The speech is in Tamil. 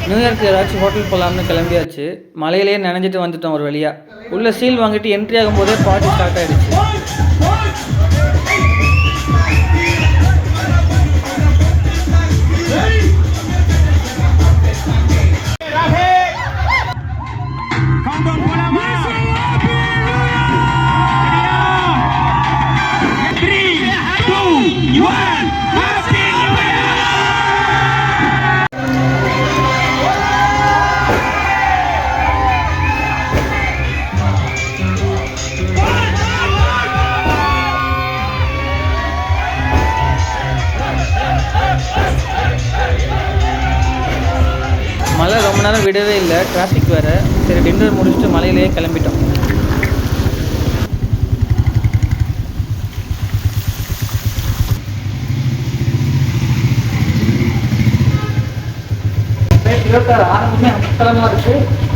நியூயார்க்கு ஏதாச்சும் ஹோட்டல் போகலாம்னு கிளம்பியாச்சு. மலையிலேயே நனைஞ்சிட்டு வந்துட்டோம் ஒரு வழியாக. உள்ள சீல் வாங்கிட்டு என்ட்ரி ஆகும்போதே பார்ட்டி ஸ்டார்ட் ஆகிடுச்சு. மழை ரொம்ப நேரம் விடவே இல்லை, டிராஃபிக் வேறு. சரி, டின்னர் முடிச்சுட்டு மலையிலேயே கிளம்பிட்டோம். ஆரம்பமே அமர்த்தலமாக இருக்குது.